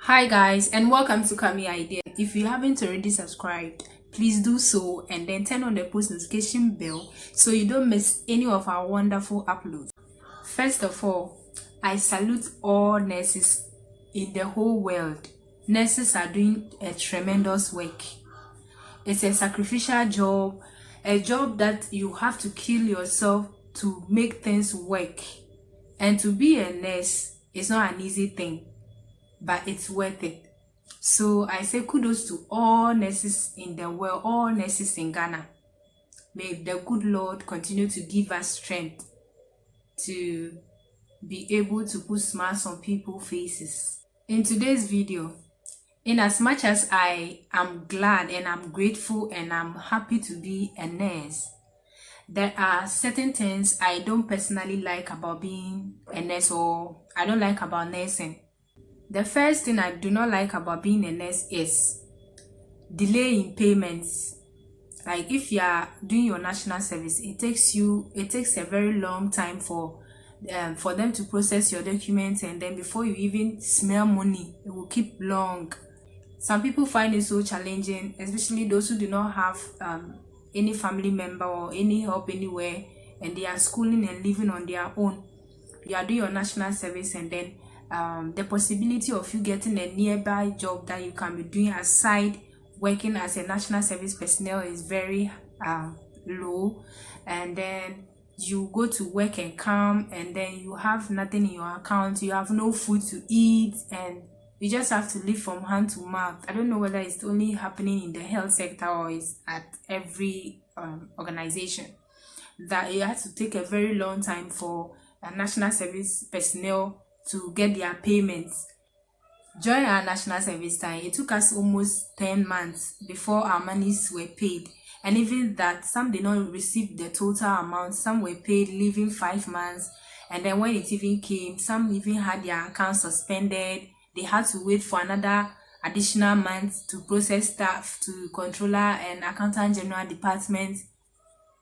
Hi guys, and welcome to Kami Idea. If you haven't already subscribed, please do so and then turn on the post notification bell so you don't miss any of our wonderful uploads. First of all, I salute all nurses in the whole world. Nurses are doing a tremendous work. It's a sacrificial job, a job that you have to kill yourself to make things work. And to be a nurse is not an easy thing, but it's worth it. So I say kudos to all nurses in the world, all nurses in Ghana. May the good Lord continue to give us strength to be able to put smiles on people's faces. In today's video, in as much as I am glad and I'm grateful and I'm happy to be a nurse, there are certain things I don't personally like about being a nurse, or I don't like about nursing. The first thing I do not like about being a nurse is delay in payments. Like if you are doing your national service, it takes a very long time for them to process your documents, and then before you even smell money, it will keep long. Some people find it so challenging, especially those who do not have any family member or any help anywhere, and they are schooling and living on their own. You are doing your national service, and then the possibility of you getting a nearby job that you can be doing aside working as a national service personnel is very low. And then you go to work and come, and then you have nothing in your account, you have no food to eat, and you just have to live from hand to mouth. I don't know whether it's only happening in the health sector or it's at every organization, that it has to take a very long time for a national service personnel to get their payments. During our national service time, it took us almost 10 months before our monies were paid. And even that, some did not receive the total amount. Some were paid leaving 5 months. And then when it even came, some even had their accounts suspended. They had to wait for another additional month to process staff to controller and accountant general department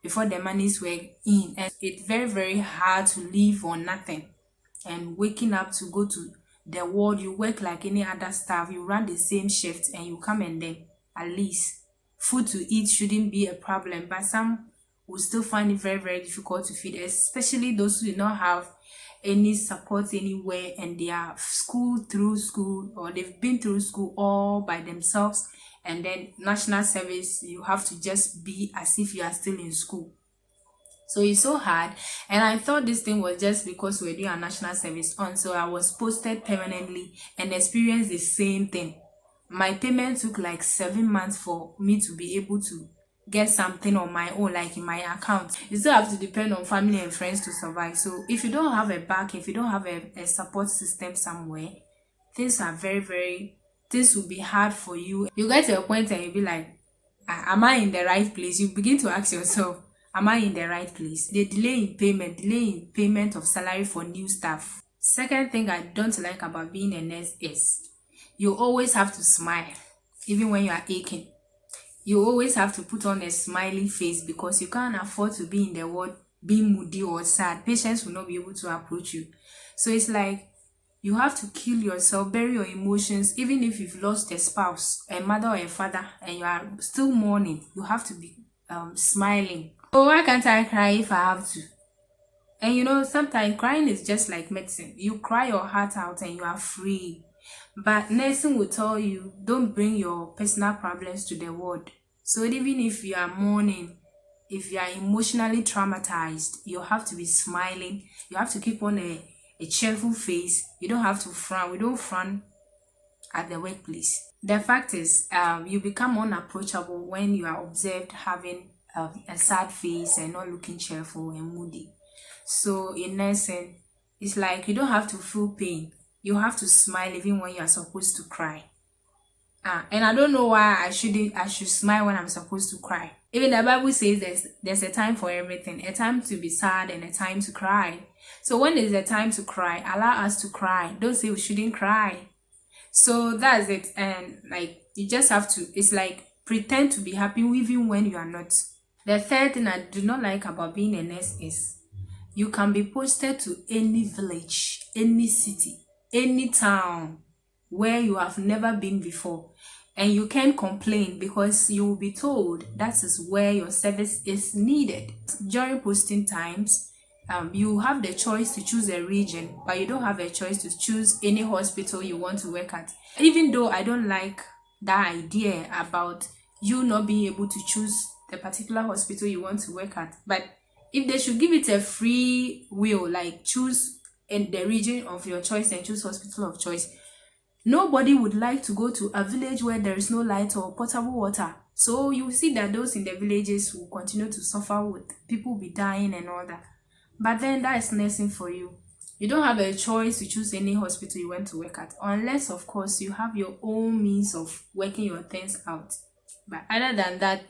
before the monies were in. And it's very, very hard to live on nothing. And waking up to go to the ward, you work like any other staff, you run the same shift, and you come, and then at least food to eat shouldn't be a problem. But some will still find it very, very difficult to feed, especially those who do not have any support anywhere, and they are through school, or they've been through school all by themselves, and then national service, you have to just be as if you are still in school. So it's so hard, and I thought this thing was just because we're doing a national service on, so I was posted permanently and experienced the same thing. My payment took like 7 months for me to be able to get something on my own, like in my account. You still have to depend on family and friends to survive. So if you don't have a back, if you don't have a support system somewhere, things will be hard for you. You get to a point and you'll be like, am I in the right place? You begin to ask yourself, am I in the right place? The delay in payment of salary for new staff. Second thing I don't like about being a nurse is you always have to smile, even when you are aching. You always have to put on a smiling face, because you can't afford to be in the ward being moody or sad. Patients will not be able to approach you. So it's like you have to kill yourself, bury your emotions. Even if you've lost a spouse, a mother or a father, and you are still mourning, you have to be smiling. So why can't I cry if I have to? And you know, sometimes crying is just like medicine. You cry your heart out and you are free. But nursing will tell you, don't bring your personal problems to the ward. So even if you are mourning, if you are emotionally traumatized, you have to be smiling. You have to keep on a cheerful face. You don't have to frown. We don't frown at the workplace. The fact is, you become unapproachable when you are observed having a sad face and not looking cheerful and moody. So in nursing, it's like you don't have to feel pain. You have to smile even when you are supposed to cry. And I don't know why I should smile when I'm supposed to cry. Even the Bible says there's a time for everything, a time to be sad and a time to cry. So when there's a time to cry, allow us to cry. Don't say we shouldn't cry. So that's it. And like, you just have to, it's like pretend to be happy even when you are not. The third thing I do not like about being a nurse is you can be posted to any village, any city, any town, where you have never been before, and you can't complain because you will be told that is where your service is needed. During posting times, you have the choice to choose a region, but you don't have a choice to choose any hospital you want to work at. Even though I don't like that idea about you not being able to choose the particular hospital you want to work at, but if they should give it a free will, like choose in the region of your choice and choose hospital of choice, nobody would like to go to a village where there is no light or potable water. So you see that those in the villages will continue to suffer, with people be dying and all that. But then that is nursing for you. You don't have a choice to choose any hospital you want to work at, unless of course you have your own means of working your things out. But other than that,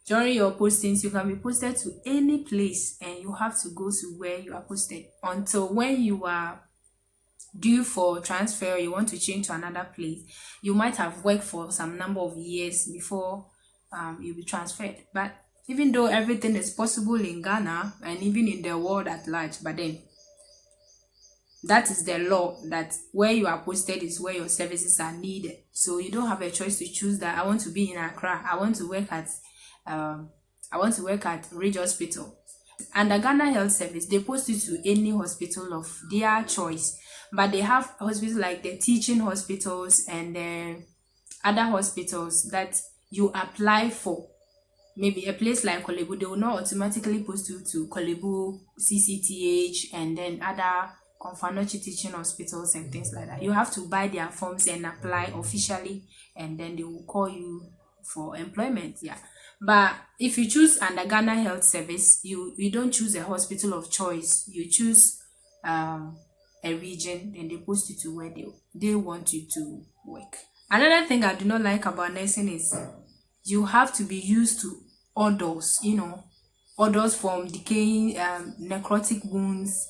during your postings, you can be posted to any place and you have to go to where you are posted until when you are due for transfer, you want to change to another place. You might have worked for some number of years before you'll be transferred. But even though everything is possible in Ghana and even in the world at large, but then that is the law, that where you are posted is where your services are needed. So you don't have a choice to choose that I want to be in Accra, I want to work at Ridge Hospital. And the Ghana Health Service, they post you to any hospital of their choice. But they have hospitals like the teaching hospitals and the other hospitals that you apply for. Maybe a place like Kolebu, they will not automatically post you to Kolebu, CCTH, and then other Konfanochi teaching hospitals and things like that. You have to buy their forms and apply officially, and then they will call you for employment. Yeah. But if you choose under Ghana Health Service, you don't choose a hospital of choice. You choose a region, and they post you to where they want you to work. Another thing I do not like about nursing is you have to be used to odors, odors from decaying necrotic wounds.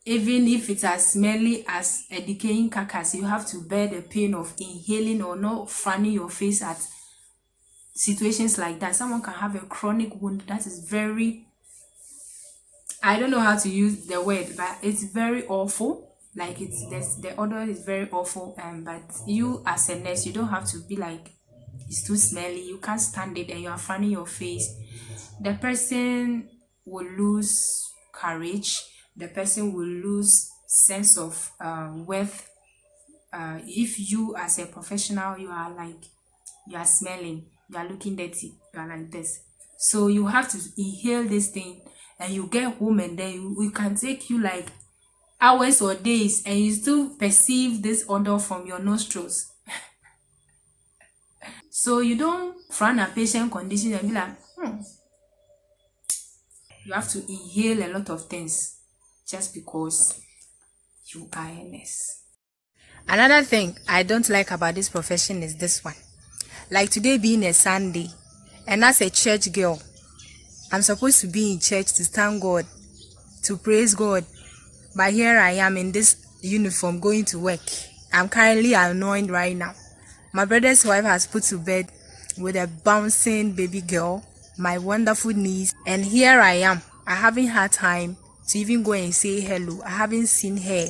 Even if it's as smelly as a decaying carcass, you have to bear the pain of inhaling or not fanning your face at situations like that. Someone can have a chronic wound that is very, I don't know how to use the word, but it's very awful. Like the odor is very awful, but you as a nurse, you don't have to be like it's too smelly, you can't stand it, and you are fanning your face. The person will lose courage. The person will lose sense of worth. If you as a professional, you are smelling, you are looking dirty, you are like this. So you have to inhale this thing, and you get home, and then it can take you like hours or days, and you still perceive this odor from your nostrils. So you don't frown a patient condition and be like, You have to inhale a lot of things just because you are a nurse. Another thing I don't like about this profession is this one. Like today being a Sunday, and as a church girl, I'm supposed to be in church to thank God, to praise God. But here I am in this uniform going to work. I'm currently annoyed right now. My brother's wife has put to bed with a bouncing baby girl, my wonderful niece, and here I am. I haven't had time to even go and say hello. I haven't seen her.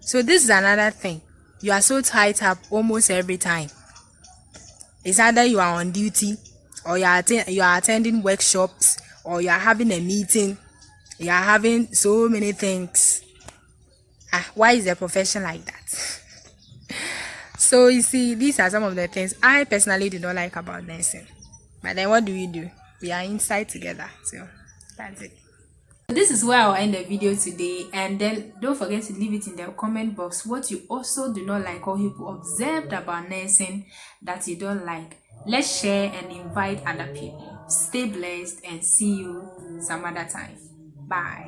So this is another thing. You are so tied up almost every time. It's either you are on duty, or you are attending workshops, or you are having a meeting. You are having so many things. Why is the profession like that? So you see, these are some of the things I personally do not like about nursing. But then what do? We are inside together. So that's it. This is where I'll end the video today, and then don't forget to leave it in the comment box what you also do not like or you observed about nursing that you don't like. Let's share and invite other people. Stay blessed and see you some other time. Bye.